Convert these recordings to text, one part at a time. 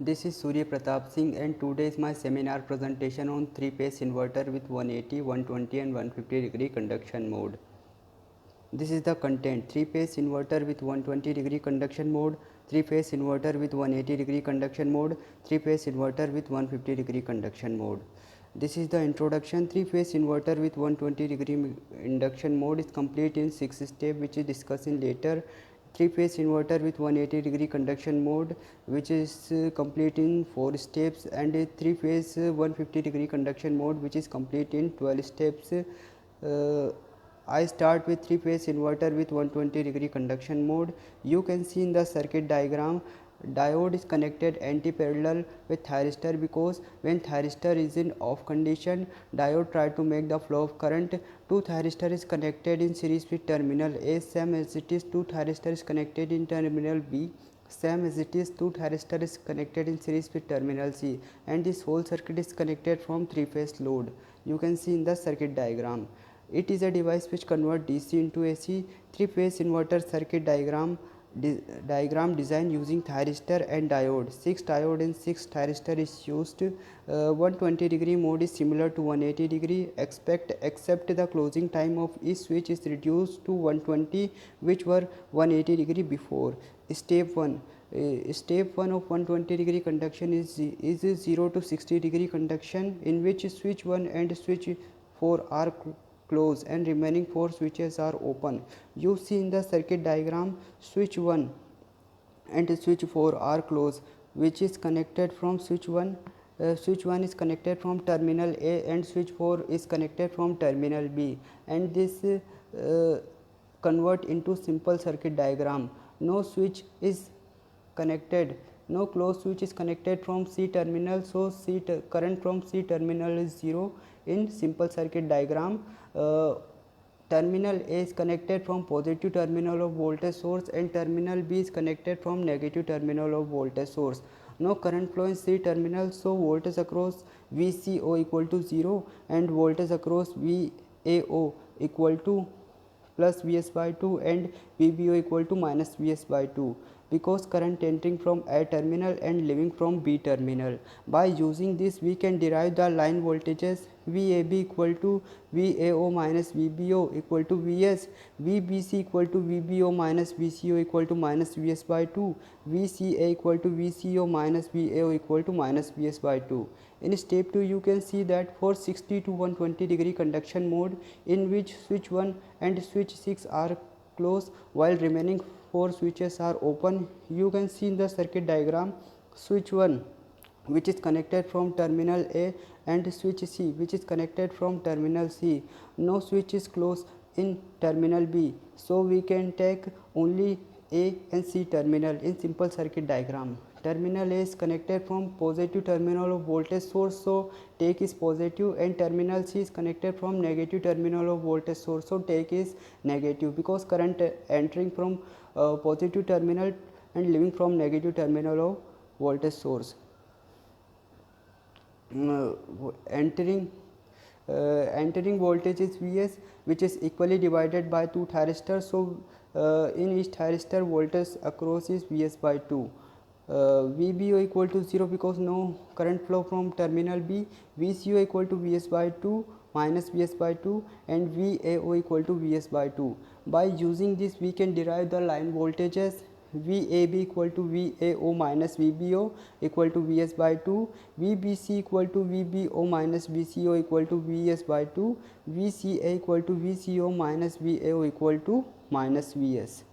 This is Surya Pratap Singh and today is my seminar presentation on 3-phase inverter with 180, 120 and 150 degree conduction mode. This is the content: 3-phase inverter with 120 degree conduction mode, 3-phase inverter with 180 degree conduction mode, 3-phase inverter with 150 degree conduction mode. This is the introduction. 3-phase inverter with 120 degree induction mode is complete in 6 steps, which is discussed in later. 3-phase inverter with 180 degree conduction mode, which is complete in 4 steps, and a 3-phase 150 degree conduction mode, which is complete in 12 steps. I start with 3-phase inverter with 120 degree conduction mode. You can see in the circuit diagram, diode is connected anti-parallel with thyristor, because when thyristor is in off condition, diode try to make the flow of current. Two thyristor is connected in series with terminal A, same as it is two thyristor is connected in terminal B, same as it is two thyristor is connected in series with terminal C, and this whole circuit is connected from 3-phase load. You can see in the circuit diagram. It is a device which converts DC into AC. 3-phase inverter circuit diagram design using thyristor and diode. 6 diode and 6 thyristor is used. 120 degree mode is similar to 180 degree, except the closing time of each switch is reduced to 120, which were 180 degree before. Step 1. Step 1 of 120 degree conduction is 0 to 60 degree conduction, in which switch 1 and switch 4 are closed and remaining 4 switches are open. You see in the circuit diagram, switch 1 and switch 4 are closed, which is connected from switch 1. Switch 1 is connected from terminal A and switch 4 is connected from terminal B, and this convert into simple circuit diagram. No switch is connected, no closed switch is connected from C terminal, so current from C terminal is 0 in simple circuit diagram. Terminal A is connected from positive terminal of voltage source and terminal B is connected from negative terminal of voltage source. No current flow in C terminal, so voltage across VCO equal to 0 and voltage across VAO equal to plus Vs by 2 and VBO equal to minus Vs by 2, because current entering from A terminal and leaving from B terminal. By using this, we can derive the line voltages VAB equal to VAO minus VBO equal to Vs, VBC equal to VBO minus VCO equal to minus Vs by 2, VCA equal to VCO minus VAO equal to minus Vs by 2. In step 2, you can see that for 60 to 120 degree conduction mode, in which switch 1 and switch 6 are closed while remaining 4 switches are open. You can see in the circuit diagram, switch 1 which is connected from terminal A and switch C which is connected from terminal C. No switch is closed in terminal B, so we can take only A and C terminal in simple circuit diagram. Terminal A is connected from positive terminal of voltage source, so take is positive, and terminal C is connected from negative terminal of voltage source, so take is negative, because current entering from positive terminal and leaving from negative terminal of voltage source. Entering voltage is Vs, which is equally divided by 2 thyristors, so in each thyristor voltage across is Vs by 2. VBO equal to 0 because no current flow from terminal B, VCO equal to Vs by 2 minus Vs by 2, and VAO equal to Vs by 2. By using this, we can derive the line voltages VAB equal to VAO minus VBO equal to Vs by 2, VBC equal to VBO minus VCO equal to Vs by 2, VCA equal to VCO minus VAO equal to minus Vs.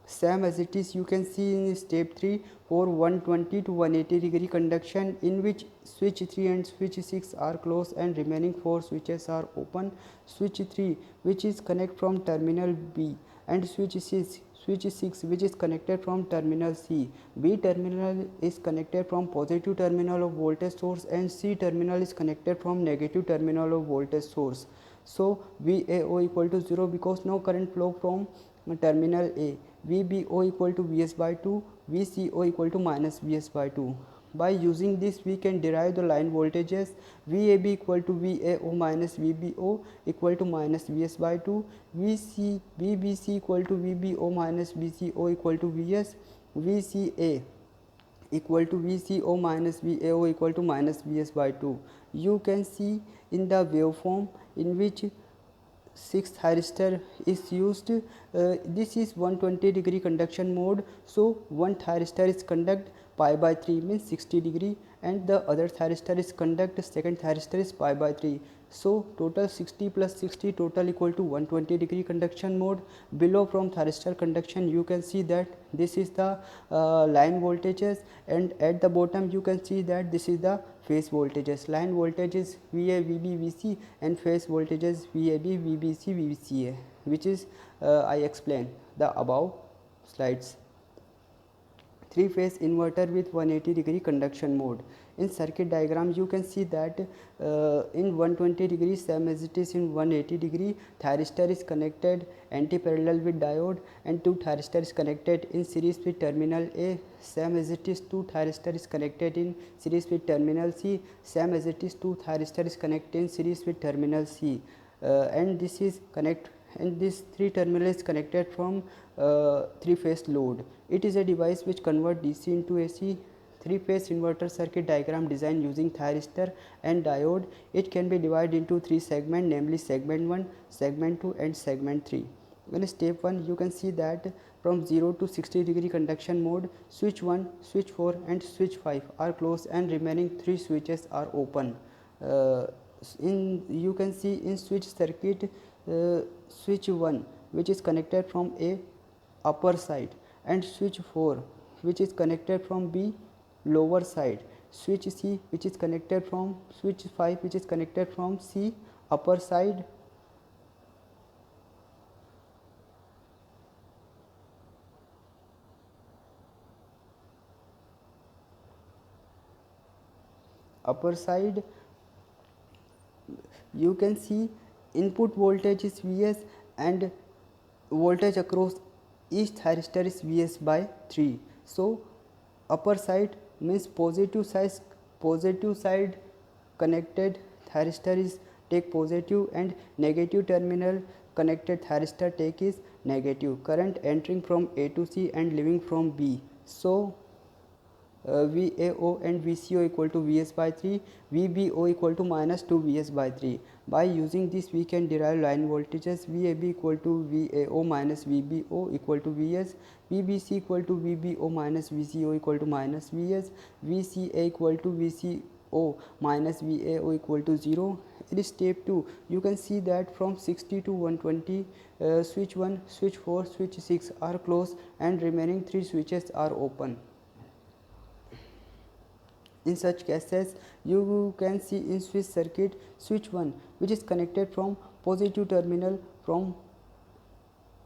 Same as it is, you can see in step 3 for 120 to 180 degree conduction, in which switch 3 and switch 6 are closed and remaining 4 switches are open. Switch 3 which is connect from terminal B, and switch 6 which is connected from terminal C. B terminal is connected from positive terminal of voltage source and C terminal is connected from negative terminal of voltage source. So VAO equal to 0 because no current flow from terminal A. VBO equal to Vs by 2, VCO equal to minus Vs by 2. By using this, we can derive the line voltages VAB equal to VAO minus VBO equal to minus Vs by 2, VBC equal to VBO minus VCO equal to Vs, VCA equal to VCO minus VAO equal to minus Vs by 2. You can see in the waveform in which 6th thyristor is used. This is 120 degree conduction mode, so one thyristor is conduct pi by 3 means 60 degree, and the other thyristor is conduct second thyristor is pi by 3. So total 60 plus 60 total equal to 120 degree conduction mode. Below from thyristor conduction you can see that this is the line voltages, and at the bottom you can see that this is the phase voltages. Line voltage is VA, VB, VC, and phase voltages VAB, VBC, VCA, which is I explained the above slides. 3-phase inverter with 180 degree conduction mode. In circuit diagram you can see that in 120 degree same as it is in 180 degree, thyristor is connected anti-parallel with diode, and 2 thyristor is connected in series with terminal A. Same as it is 2 thyristor is connected in series with terminal C. Same as it is 2 thyristor is connected in series with terminal C, and this is connect, and this 3 terminal is connected from 3-phase load. It is a device which convert DC into AC. 3-phase inverter circuit diagram designed using thyristor and diode. It can be divided into 3 segments, namely segment 1, segment 2 and segment 3. In step 1 you can see that from 0 to 60 degree conduction mode, switch 1, switch 4 and switch 5 are closed and remaining 3 switches are open. You can see in switch circuit, switch 1 which is connected from A upper side, and switch 4 which is connected from B lower side, switch C which is connected from, switch 5 which is connected from C upper side, you can see input voltage is Vs and voltage across each thyristor is Vs by 3. So upper side means positive side connected thyristor is take positive, and negative terminal connected thyristor take is negative. Current entering from A to C and leaving from B. So VAO and VCO equal to Vs by 3, VBO equal to minus 2 Vs by 3. By using this we can derive line voltages VAB equal to VAO minus VBO equal to Vs, VBC equal to VBO minus VCO equal to minus Vs, VCA equal to VCO minus VAO equal to 0. In step 2 you can see that from 60 to 120, switch 1, switch 4, switch 6 are closed and remaining 3 switches are open. In such cases you can see in switch circuit, switch 1 which is connected from positive terminal from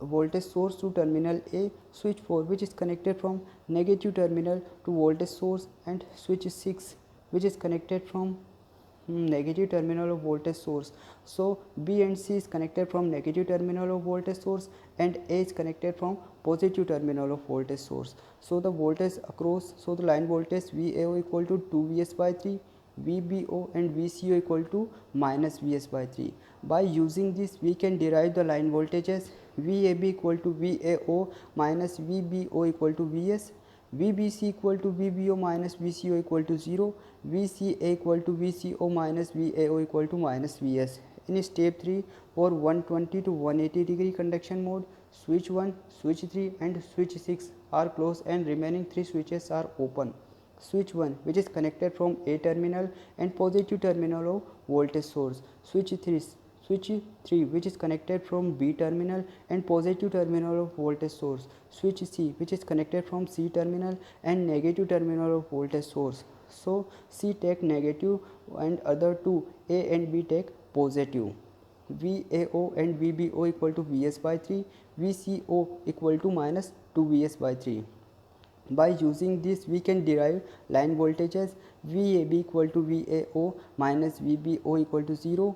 voltage source to terminal A, switch 4 which is connected from negative terminal to voltage source, and switch 6 which is connected from negative terminal of voltage source. So B and C is connected from negative terminal of voltage source, and A is connected from positive terminal of voltage source. So the voltage across, so the line voltage VAO equal to 2 Vs by 3, VBO and VCO equal to minus Vs by 3. By using this we can derive the line voltages VAB equal to VAO minus VBO equal to Vs, VBC equal to VBO minus VCO equal to 0, VCA equal to VCO minus VAO equal to minus Vs. In step 3, for 120 to 180 degree conduction mode, switch 1, switch 3 and switch 6 are closed and remaining 3 switches are open. Switch 1 which is connected from A terminal and positive terminal of voltage source, switch 3 which is connected from B terminal and positive terminal of voltage source, switch C which is connected from C terminal and negative terminal of voltage source. So C take negative and other two A and B take positive. VAO and VBO equal to Vs by 3, VCO equal to minus 2 Vs by 3. By using this we can derive line voltages VAB equal to VAO minus VBO equal to 0,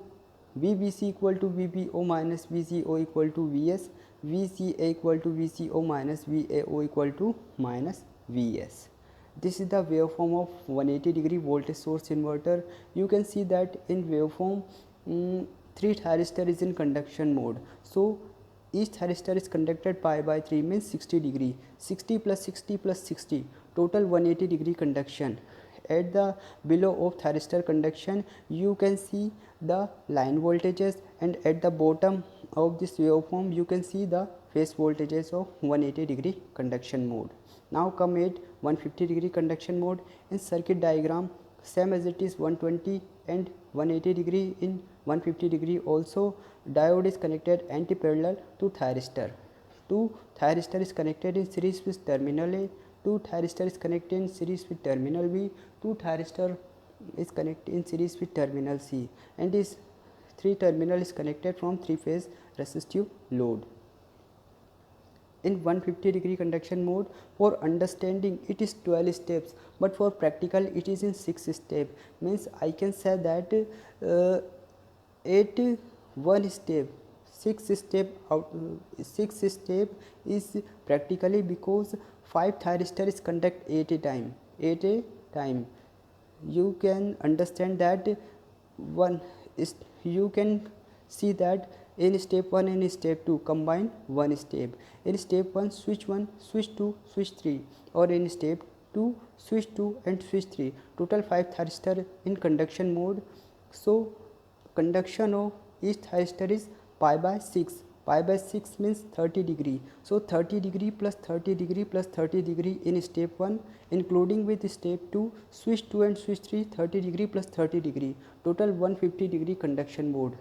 VBC equal to VBO minus VCO equal to Vs, VCA equal to VCO minus VAO equal to minus Vs. This is the waveform of 180 degree voltage source inverter. You can see that in waveform 3 thyristor is in conduction mode. So each thyristor is conducted pi by 3 means 60 degree. 60 plus 60 plus 60 total 180 degree conduction. At the below of thyristor conduction you can see the line voltages, and at the bottom of this waveform you can see the phase voltages of 180 degree conduction mode. Now come at 150 degree conduction mode. In circuit diagram, same as it is 120 and 180 degree, in 150 degree also diode is connected anti-parallel to thyristor. Two thyristor is connected in series with terminal A, two thyristor is connected in series with terminal B, two thyristor is connected in series with terminal C, and this 3 terminal is connected from 3 phase resistive load. In 150 degree conduction mode, for understanding it is 12 steps, but for practical it is in 6 step. Means I can say that at one step 6 step is practically, because 5 thyristor is conduct at a time. You can understand that one is, you can see that in step 1 and step 2 combine one step. In step 1 switch 1, switch 2, switch 3, or in step 2 switch 2 and switch 3. Total 5 thyristor in conduction mode. So conduction of each thyristor is pi by 6. Pi by 6 means 30 degree. So 30 degree plus 30 degree plus 30 degree in step 1, including with step 2 switch 2 and switch 3, 30 degree plus 30 degree. Total 150 degree conduction mode.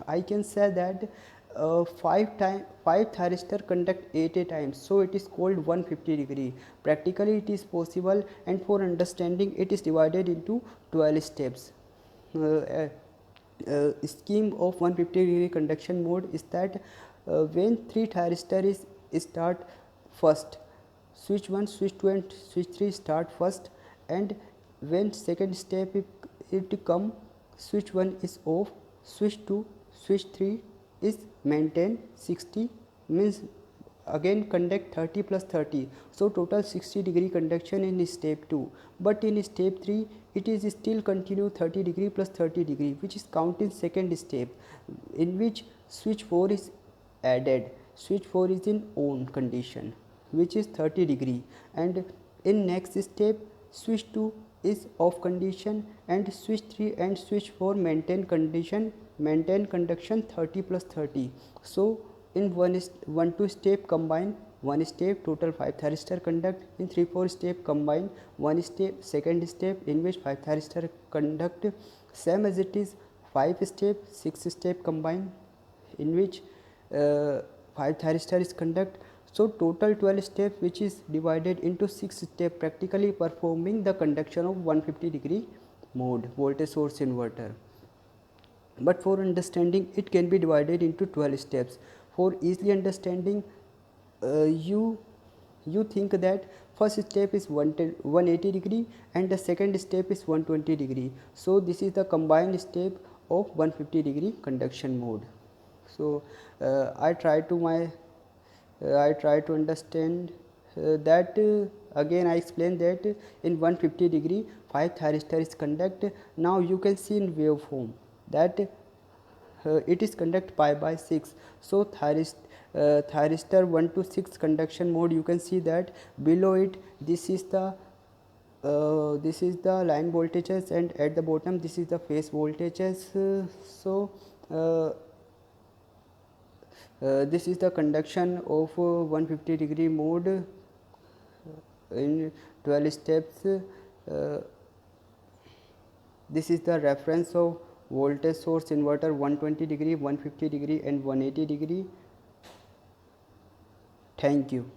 I can say that 5 thyristor conduct at a time, so it is called 150 degree. Practically it is possible, and for understanding it is divided into 12 steps. Scheme of 150 degree conduction mode is that when 3 thyristor is start first, switch 1, switch 2 and switch 3 start first, and when second step it come, switch 1 is off, switch 2, switch 3 is maintain 60, means again conduct 30 plus 30, so total 60 degree conduction in step 2. But in step 3 it is still continue 30 degree plus 30 degree, which is count in second step, in which switch 4 is added. Switch 4 is in on condition, which is 30 degree, and in next step switch 2 is off condition, and switch 3 and switch 4 maintain condition, maintain conduction 30 plus 30. So in 1 2 step combine one step, total 5 thyristor conduct. In 3 4 step combine one step, second step in which 5 thyristor conduct. Same as it is 5 step, 6 step combine in which 5 thyristor is conduct. So total 12 steps, which is divided into 6 steps, practically performing the conduction of 150 degree mode voltage source inverter. But for understanding it can be divided into 12 steps. For easily understanding, you think that first step is 180 degree and the second step is 120 degree. So this is the combined step of 150 degree conduction mode. So I try to understand that again I explain that in 150 degree 5 thyristor is conduct. Now you can see in waveform that it is conduct pi by 6. So thyristor 1 to 6 conduction mode, you can see that below it this is the line voltages, and at the bottom this is the phase voltages. This is the conduction of 150 degree mode in 12 steps. This is the reference of voltage source inverter 120 degree, 150 degree and 180 degree. Thank you.